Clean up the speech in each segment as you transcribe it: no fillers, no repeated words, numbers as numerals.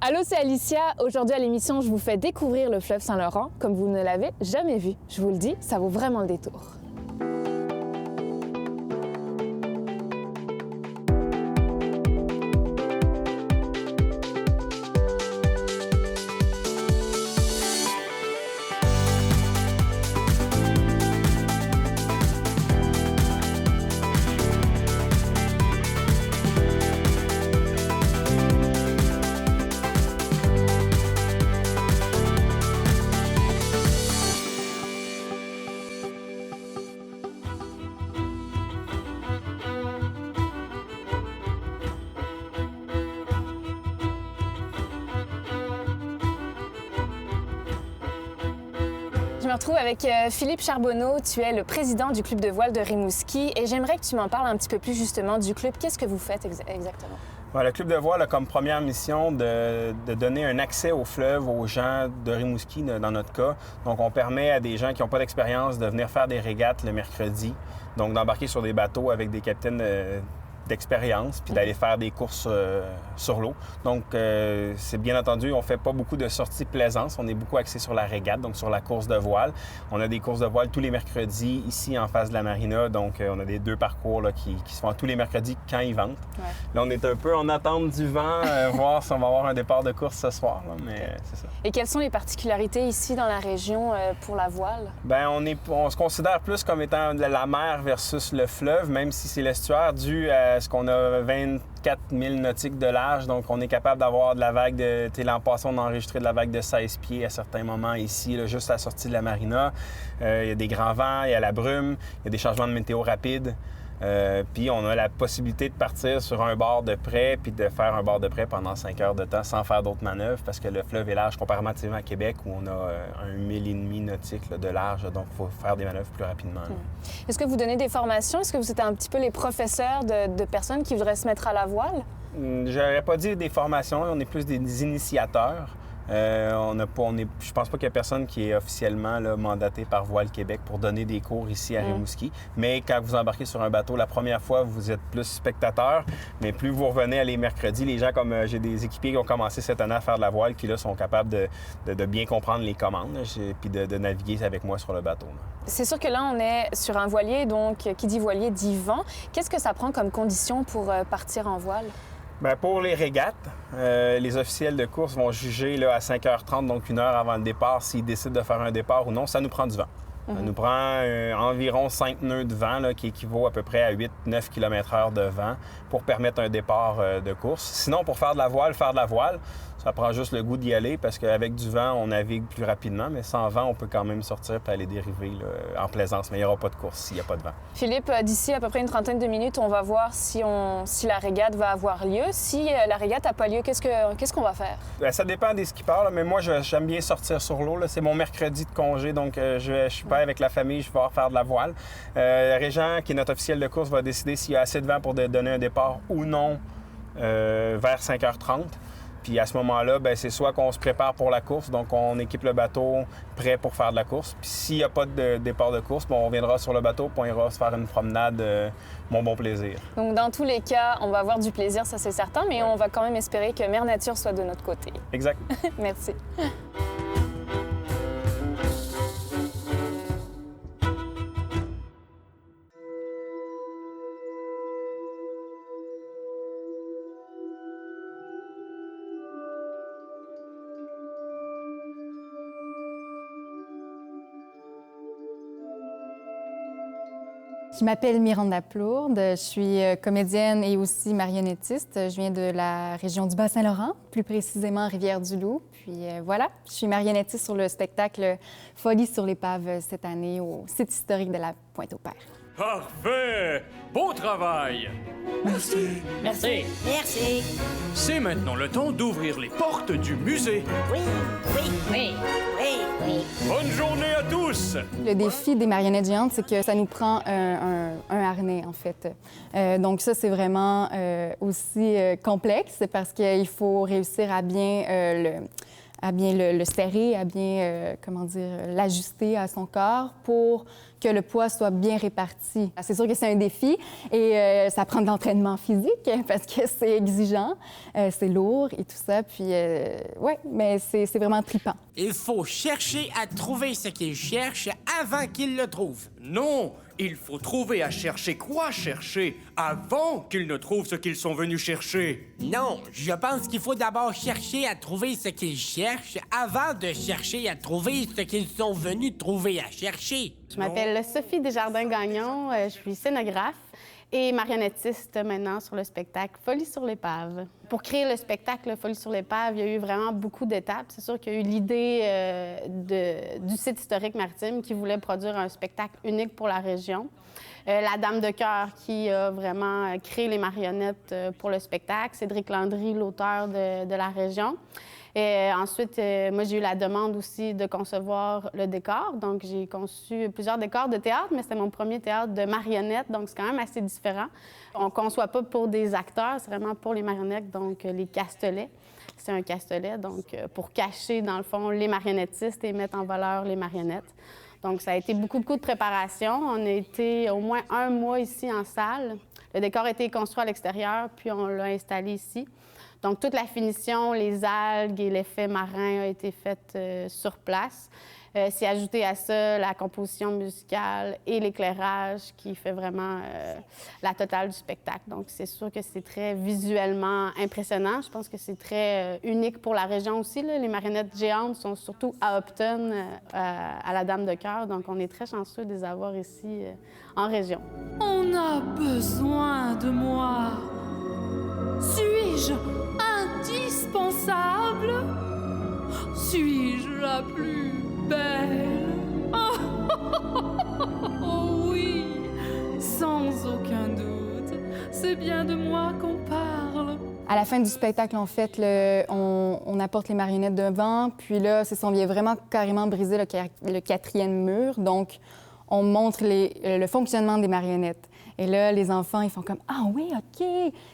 Allô, c'est Alicia. Aujourd'hui à l'émission, je vous fais découvrir le fleuve Saint-Laurent comme vous ne l'avez jamais vu. Je vous le dis, ça vaut vraiment le détour. Je me retrouve avec Philippe Charbonneau. Tu es le président du club de voile de Rimouski et j'aimerais que tu m'en parles un petit peu plus justement du club. Qu'est-ce que vous faites exactement? Le club de voile a comme première mission de donner un accès au fleuve aux gens de Rimouski, dans notre cas. Donc, on permet à des gens qui n'ont pas d'expérience de venir faire des régates le mercredi, donc d'embarquer sur des bateaux avec des capitaines d'expérience, puis d'aller faire des courses sur l'eau. Donc, c'est bien entendu, on fait pas beaucoup de sorties plaisance. On est beaucoup axé sur la régate, donc sur la course de voile. On a des courses de voile tous les mercredis ici en face de la marina. Donc, on a des 2 parcours là, qui se font tous les mercredis quand ils ventent. Ouais. Là, on est un peu en attente du vent, voir si on va avoir un départ de course ce soir, là, mais c'est ça. Et quelles sont les particularités ici dans la région pour la voile? Bien, on se considère plus comme étant la mer versus le fleuve, même si c'est l'estuaire dû à ce qu'on a 24 000 nautiques de large, donc on est capable d'avoir de la vague de... L'an passé, on a enregistré de la vague de 16 pieds à certains moments ici, là, juste à la sortie de la marina. Il y a des grands vents, il y a la brume, il y a des changements de météo rapides. Puis on a la possibilité de partir sur un bord de près puis de faire un bord de près pendant 5 heures de temps sans faire d'autres manœuvres parce que le fleuve est large comparativement à Québec où on a 1,5 mille nautique là, de large, donc il faut faire des manœuvres plus rapidement. Est-ce que vous donnez des formations? Est-ce que vous êtes un petit peu les professeurs de personnes qui voudraient se mettre à la voile? J'aurais pas dit des formations, on est plus des initiateurs. Je pense pas qu'il y a personne qui est officiellement là, mandaté par Voile Québec pour donner des cours ici à Rimouski. Mais quand vous embarquez sur un bateau, la première fois, vous êtes plus spectateur. Mais plus vous revenez à les mercredis, les gens comme j'ai des équipiers qui ont commencé cette année à faire de la voile qui là sont capables de bien comprendre les commandes puis de naviguer avec moi sur le bateau. C'est sûr que là, on est sur un voilier, donc qui dit voilier dit vent. Qu'est-ce que ça prend comme condition pour partir en voile? Bien, pour les régates, les officiels de course vont juger là, à 5h30, donc 1 heure avant le départ, s'ils décident de faire un départ ou non. Ça nous prend du vent. Ça nous prend environ 5 nœuds de vent, là, qui équivaut à peu près à 8-9 km/h de vent pour permettre un départ de course. Sinon, pour faire de la voile, ça prend juste le goût d'y aller parce qu'avec du vent, on navigue plus rapidement, mais sans vent, on peut quand même sortir et aller dériver là, en plaisance, mais il n'y aura pas de course s'il n'y a pas de vent. Philippe, d'ici à peu près une trentaine de minutes, on va voir si la régate va avoir lieu. Si la régate n'a pas lieu, qu'est-ce qu'on va faire? Bien, ça dépend des skippers, là, mais moi, j'aime bien sortir sur l'eau. Là. C'est mon mercredi de congé, donc je suis pas avec la famille, je vais pouvoir faire de la voile. Régent, qui est notre officiel de course, va décider s'il y a assez de vent pour donner un départ ou non vers 5h30. Puis à ce moment-là, bien, c'est soit qu'on se prépare pour la course, donc on équipe le bateau prêt pour faire de la course. Puis s'il n'y a pas de départ de course, bien, on reviendra sur le bateau puis on ira se faire une promenade, mon bon plaisir. Donc dans tous les cas, on va avoir du plaisir, ça c'est certain, mais on va quand même espérer que Mère Nature soit de notre côté. Exact. Merci. Je m'appelle Miranda Plourde, je suis comédienne et aussi marionnettiste. Je viens de la région du Bas-Saint-Laurent, plus précisément Rivière-du-Loup. Puis voilà, je suis marionnettiste sur le spectacle Folie sur l'épave cette année au site historique de la Pointe-au-Père. Parfait! Beau travail! Merci. Merci. Merci. C'est maintenant le temps d'ouvrir les portes du musée. Oui, oui, Oui. oui, oui. Bonne journée à tous! Le défi des marionnettes géantes, c'est que ça nous prend un harnais, en fait. Donc ça, c'est vraiment aussi complexe parce qu'il faut réussir à bien à bien le serrer, à bien, l'ajuster à son corps pour que le poids soit bien réparti. C'est sûr que c'est un défi et ça prend de l'entraînement physique parce que c'est exigeant, c'est lourd et tout ça. Puis, ouais, mais c'est vraiment trippant. Il faut chercher à trouver ce qu'il cherche avant qu'il le trouve. Non, il faut trouver à chercher quoi chercher avant qu'ils ne trouvent ce qu'ils sont venus chercher. Non, je pense qu'il faut d'abord chercher à trouver ce qu'ils cherchent avant de chercher à trouver ce qu'ils sont venus trouver à chercher. Je m'appelle Sophie Desjardins-Gagnon, je suis scénographe et marionnettiste maintenant sur le spectacle Folie sur l'épave. Pour créer le spectacle Folie sur l'épave, il y a eu vraiment beaucoup d'étapes. C'est sûr qu'il y a eu l'idée du site historique maritime qui voulait produire un spectacle unique pour la région. La Dame de cœur qui a vraiment créé les marionnettes pour le spectacle. Cédric Landry, l'auteur de la région. Et ensuite, moi, j'ai eu la demande aussi de concevoir le décor. Donc, j'ai conçu plusieurs décors de théâtre, mais c'était mon premier théâtre de marionnettes, donc c'est quand même assez différent. On ne conçoit pas pour des acteurs, c'est vraiment pour les marionnettes, donc les castelets. C'est un castelet, donc pour cacher, dans le fond, les marionnettistes et mettre en valeur les marionnettes. Donc, ça a été beaucoup de préparation. On a été au moins 1 mois ici en salle. Le décor a été construit à l'extérieur, puis on l'a installé ici. Donc, toute la finition, les algues et l'effet marin a été faite sur place. C'est ajouté à ça la composition musicale et l'éclairage qui fait vraiment la totale du spectacle. Donc, c'est sûr que c'est très visuellement impressionnant. Je pense que c'est très unique pour la région aussi, là. Les marionnettes géantes sont surtout à Upton, à la Dame de cœur. Donc, on est très chanceux de les avoir ici en région. On a besoin de moi. Suis-je indispensable? Suis-je la plus belle? Oh oui, sans aucun doute, c'est bien de moi qu'on parle. À la fin du spectacle, en fait, on apporte les marionnettes devant, puis là, c'est ça, on vient vraiment carrément briser le 4e mur. Donc, on montre le fonctionnement des marionnettes. Et là, les enfants, ils font comme « Ah oui, OK! »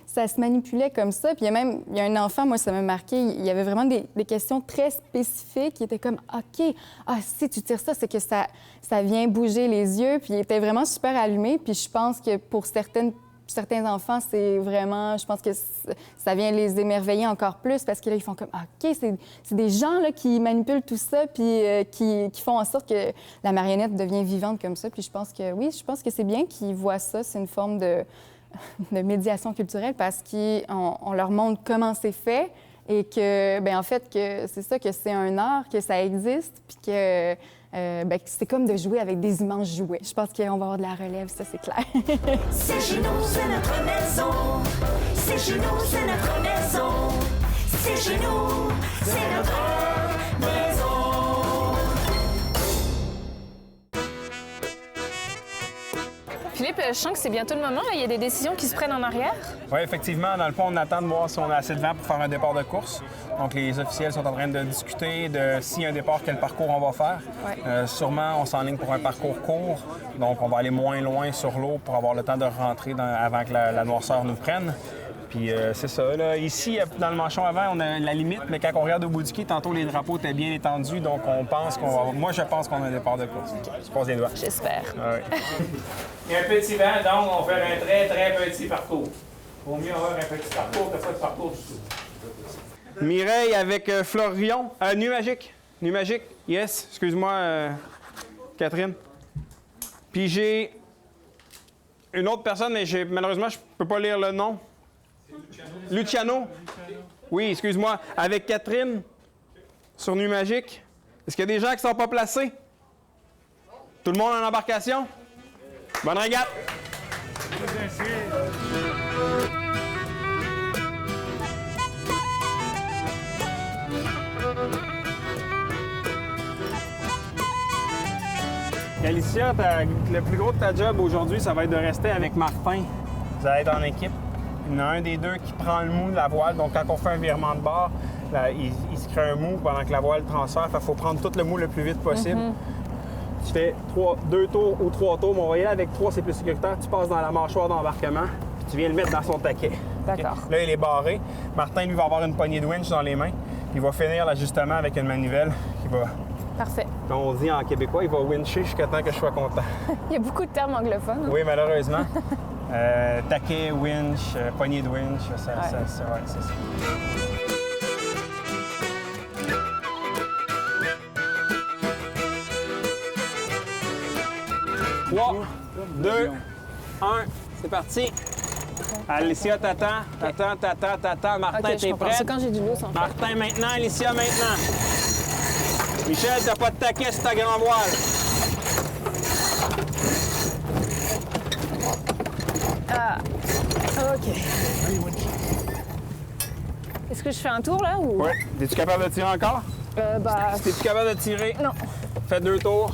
Ça se manipulait comme ça. Puis il y a un enfant, moi, ça m'a marqué, il y avait vraiment des questions très spécifiques qui étaient comme « OK, si tu tires ça, c'est que ça vient bouger les yeux. » Puis il était vraiment super allumé. Puis je pense que pour certains enfants, c'est vraiment... Je pense que ça vient les émerveiller encore plus parce que là, ils font comme OK, c'est des gens là, qui manipulent tout ça puis qui font en sorte que la marionnette devient vivante comme ça. Puis je pense que c'est bien qu'ils voient ça. C'est une forme de médiation culturelle parce qu'on leur montre comment c'est fait et que, bien, en fait, que c'est ça, que c'est un art, que ça existe puis que... c'est comme de jouer avec des immenses jouets. Je pense qu'on va avoir de la relève, ça, c'est clair. C'est chez nous, c'est notre maison. C'est chez nous, c'est notre maison. C'est chez nous, c'est notre maison. Philippe, je sens que c'est bientôt le moment. Là. Il y a des décisions qui se prennent en arrière. Oui, effectivement. Dans le fond, on attend de voir si on a assez de vent pour faire un départ de course. Donc, les officiels sont en train de discuter de s'il y a un départ, quel parcours on va faire. Ouais. Sûrement, on s'enligne pour un parcours court. Donc, on va aller moins loin sur l'eau pour avoir le temps de rentrer avant que la noirceur nous prenne. Puis c'est ça. Là. Ici, dans le manchon avant, on a la limite, mais quand on regarde au bout du quai, tantôt, les drapeaux étaient bien étendus. Donc, on pense qu'on va... Moi, je pense qu'on a un départ de course. Je croise les doigts. J'espère. Ah, oui. Il y a un petit vent, donc on fait un très, très petit parcours. Vaut mieux avoir un petit parcours que pas de parcours du tout. Mireille avec Florion. Nuit magique. Nuit magique. Yes. Excuse-moi, Catherine. Puis j'ai une autre personne, mais malheureusement, je peux pas lire le nom. Luciano. Oui, excuse-moi. Avec Catherine sur Nuit magique. Est-ce qu'il y a des gens qui sont pas placés? Tout le monde en embarcation? Bonne régate! Alicia, le plus gros de ta job aujourd'hui, ça va être de rester avec Martin. Vous allez être en équipe. Il y en a un des deux qui prend le mou de la voile. Donc, quand on fait un virement de bord, là, il se crée un mou pendant que la voile transfère. Il faut prendre tout le mou le plus vite possible. Tu fais 2 tours ou 3 tours. Mais on va y aller avec 3, c'est plus sécuritaire. Tu passes dans la mâchoire d'embarquement, puis tu viens le mettre dans son taquet. D'accord. Okay. Là, il est barré. Martin, lui, va avoir une poignée de winch dans les mains. Il va finir l'ajustement avec une manivelle qui va, Parfait. comme on dit en québécois, il va wincher jusqu'à temps que je sois content. Il y a beaucoup de termes anglophones. Oui, malheureusement. Taquet, winch, poignée de winch, ouais, c'est ça. 3, 2, 1, c'est parti. Alicia, t'attends. Martin, OK, je t'es comprends. prête? C'est quand j'ai du loup, ça. Martin, maintenant. Alicia, maintenant. Michel, t'as pas de taquet sur ta grand voile. Ah, OK. Est-ce que je fais un tour, là, ou... Oui. Es-tu capable de tirer encore? Bah... Es-tu capable de tirer? Non. Fais 2 tours.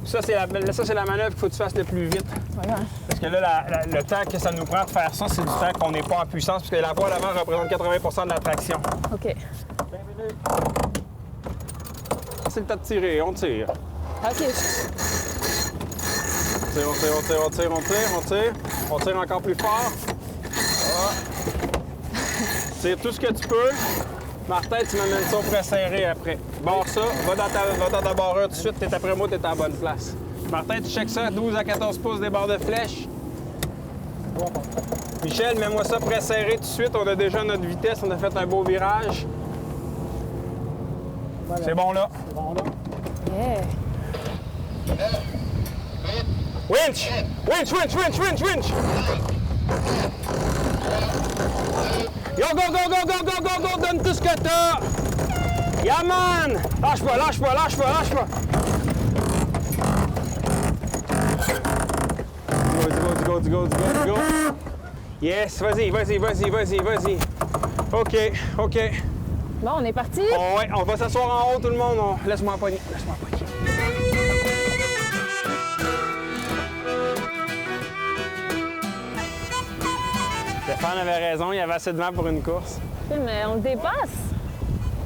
Ça, c'est la manœuvre qu'il faut que tu fasses le plus vite. Voilà. Parce que là, le temps que ça nous prend de faire ça, c'est du temps qu'on n'est pas en puissance, parce que la voile avant représente 80 de la traction. OK. 20 minutes. C'est le temps de tirer, on tire. OK. On tire encore plus fort. Tire tout ce que tu peux. Martin, tu m'amènes ça au près serré après. Barre ça, va dans ta barreur tout de suite. T'es après moi, t'es à la bonne place. Martin, tu checkes ça, 12 à 14 pouces des barres de flèche. Michel, mets-moi ça près serré tout de suite. On a déjà notre vitesse, on a fait un beau virage. C'est bon là. Yeah. Winch! Winch! Go, donne tout ce que t'as! Yeah, man! Lâche pas! Go! Yes, vas-y. OK. Bon, on est parti. Oh, ouais, on va s'asseoir en haut, tout le monde. Laisse-moi en poignée. Stéphane avait raison, il y avait assez de vent pour une course. Mais on le dépasse.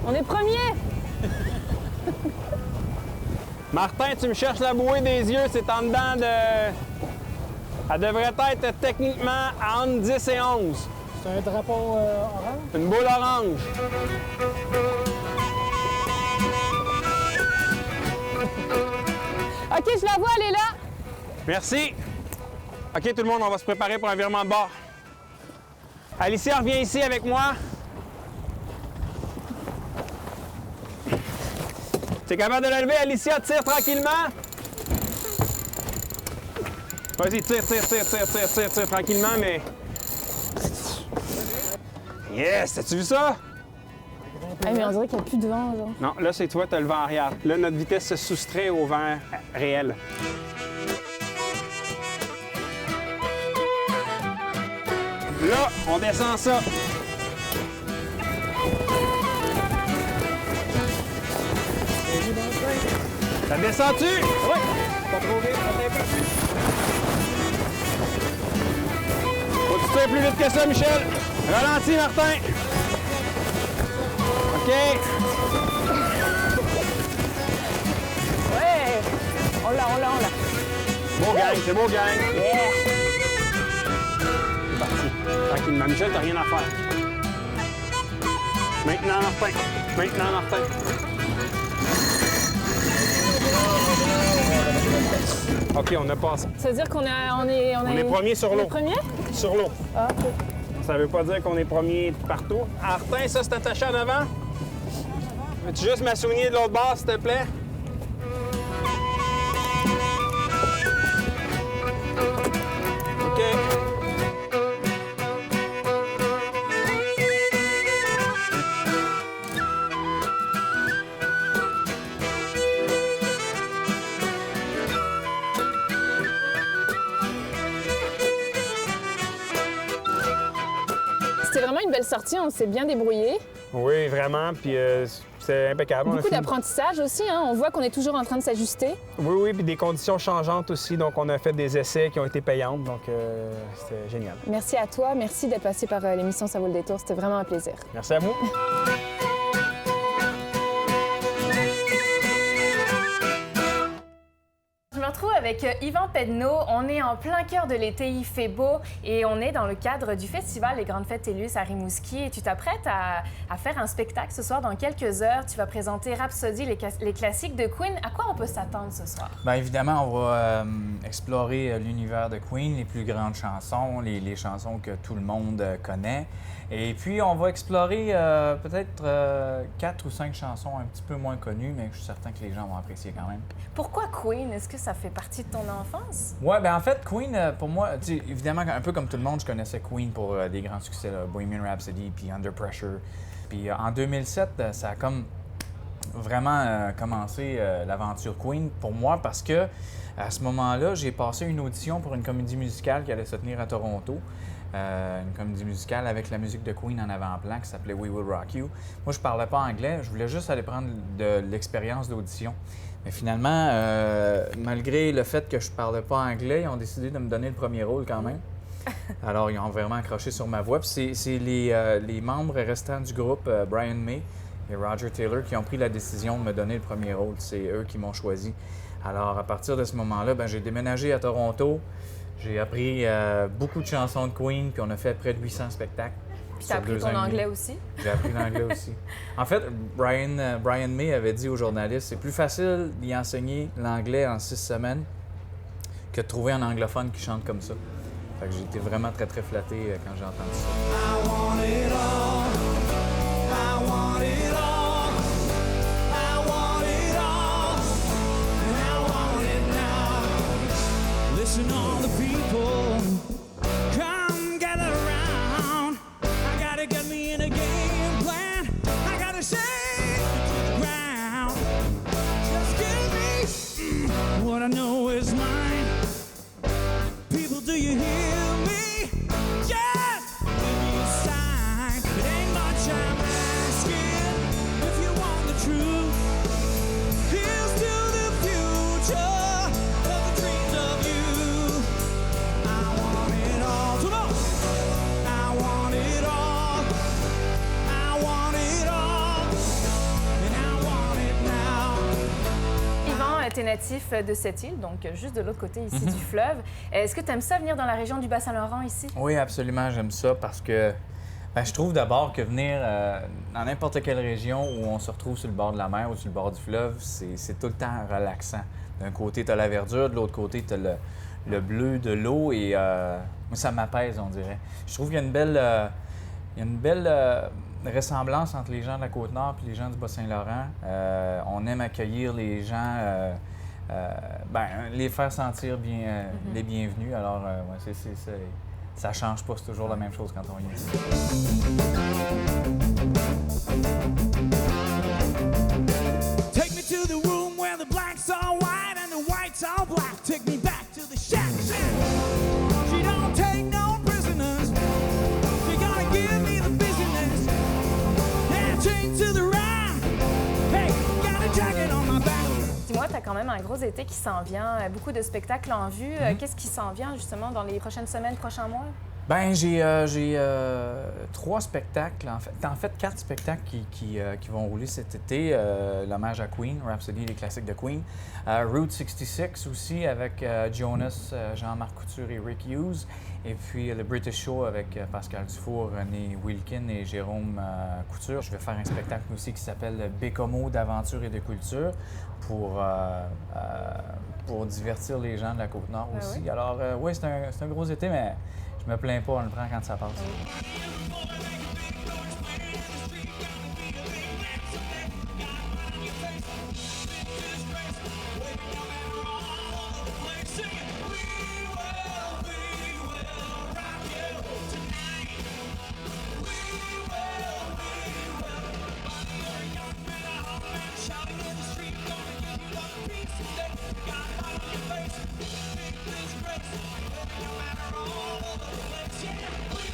On est premier. Martin, tu me cherches la bouée des yeux, c'est en dedans de... Elle devrait être techniquement à entre 10 et 11. C'est un drapeau orange? Une boule orange. OK, je la vois, elle est là. Merci. OK, tout le monde, on va se préparer pour un virement de bord. Alicia, reviens ici avec moi. T'es capable de la lever, Alicia? Tire tranquillement. Vas-y, tire tranquillement, mais... Yes! As-tu vu ça? Hey, mais on dirait qu'il n'y a plus de vent, genre. Non, là, c'est toi, t'as le vent arrière. Là, notre vitesse se soustrait au vent réel. Là, on descend ça. Ça descend-tu? Oui. Pas trop vite, un peu. Faut que tu tires plus vite que ça, Michel. Ralentis, Martin. OK. Ouais. On l'a. Beau gang, c'est beau gang. Yeah. C'est parti. Tranquillement. Michel, t'as rien à faire. Maintenant, Martin. OK, on a passé. Ça veut dire qu'on On est premier sur l'eau. Premier? Sur l'eau. Ah, OK. Ça veut pas dire qu'on est premier partout. Martin, ça, c'est attaché en avant. Veux-tu juste m'assouligner de l'autre bord, s'il te plaît? OK. C'était vraiment une belle sortie, on s'est bien débrouillé. Oui, vraiment, puis c'est impeccable. On a Beaucoup fini. d'apprentissage aussi, hein? On voit qu'on est toujours en train de s'ajuster. Oui, puis des conditions changeantes aussi. Donc, on a fait des essais qui ont été payantes, donc c'était génial. Merci à toi, merci d'être passé par l'émission Ça vaut le détour, c'était vraiment un plaisir. Merci à vous. Je me retrouve avec Yvan Pedneau. On est en plein cœur de l'été, il fait beau et on est dans le cadre du festival Les Grandes Fêtes Tellus à Rimouski. Et tu t'apprêtes à faire un spectacle ce soir dans quelques heures. Tu vas présenter Rhapsody, les classiques de Queen. À quoi on peut s'attendre ce soir? Bien évidemment, on va explorer l'univers de Queen, les plus grandes chansons, les chansons que tout le monde connaît. Et puis, on va explorer peut-être 4 ou 5 chansons un petit peu moins connues, mais je suis certain que les gens vont apprécier quand même. Pourquoi Queen? Est-ce que ça fait partie de ton enfance? Oui, bien en fait, Queen, pour moi, évidemment, un peu comme tout le monde, je connaissais Queen pour des grands succès, là, Bohemian Rhapsody, puis Under Pressure. Puis en 2007, ça a comme vraiment commencé l'aventure Queen pour moi parce que à ce moment-là, j'ai passé une audition pour une comédie musicale qui allait se tenir à Toronto. Une comédie musicale avec la musique de Queen en avant-plan qui s'appelait We Will Rock You. Moi, je parlais pas anglais, je voulais juste aller prendre de l'expérience d'audition. Mais finalement, malgré le fait que je parlais pas anglais, ils ont décidé de me donner le premier rôle quand même. Alors, ils ont vraiment accroché sur ma voix. Puis c'est les membres restants du groupe, Brian May et Roger Taylor, qui ont pris la décision de me donner le premier rôle. C'est eux qui m'ont choisi. Alors, à partir de ce moment-là, j'ai déménagé à Toronto. J'ai appris beaucoup de chansons de Queen, puis on a fait près de 800 spectacles. Puis tu as appris ton anglais aussi? J'ai appris l'anglais aussi. En fait, Brian May avait dit aux journalistes, c'est plus facile d'y enseigner l'anglais en 6 semaines que de trouver un anglophone qui chante comme ça. Fait que j'ai été vraiment très, très flatté quand j'ai entendu ça. I want it all. I want it all. I want it all. And I want it now. Listen all the people, come gather around. I gotta get me in a game plan. I gotta shake the ground. Just give me what I know is mine. People, do you hear me? Just give me a sign. It ain't much I'm asking. If you want the truth, here's to the future of the dreams of you. I want it all. Come on! I want it all. I want it all. And I want it now. Yvan, tu es natif de cette île, donc juste de l'autre côté ici du fleuve. Est-ce que tu aimes ça venir dans la région du Bas-Saint-Laurent ici? Oui, absolument, j'aime ça parce que je trouve d'abord que venir dans n'importe quelle région où on se retrouve sur le bord de la mer ou sur le bord du fleuve, c'est tout le temps relaxant. D'un côté, tu as la verdure, de l'autre côté, tu as le bleu de l'eau et ça m'apaise, on dirait. Je trouve qu'il y a une belle ressemblance entre les gens de la Côte-Nord et les gens du Bas-Saint-Laurent. On aime accueillir les gens, les faire sentir les bienvenus. Alors, ça change pas, c'est toujours la même chose quand on vient ici. Take me to the room where the blacks are white and the whites are black. Take me back to the shack. She don't take no prisoners. She gonna give me the business. Yeah, chain to the ride. Hey, got a jacket on my back. Dis-moi, tu as quand même un gros été qui s'en vient, beaucoup de spectacles en vue. Qu'est-ce qui s'en vient justement dans les prochaines semaines, prochains mois? Ben j'ai 3 spectacles, en fait 4 spectacles qui vont rouler cet été. L'hommage à Queen, Rhapsody, les classiques de Queen. Route 66 aussi avec Jonas, Jean-Marc Couture et Rick Hughes. Et puis le British Show avec Pascal Dufour, René Wilkin et Jérôme Couture. Je vais faire un spectacle aussi qui s'appelle Bécomo d'aventure et de culture pour divertir les gens de la Côte-Nord aussi. Oui. Alors oui, c'est un gros été, mais je me plains pas, on le prend quand ça passe. Yeah.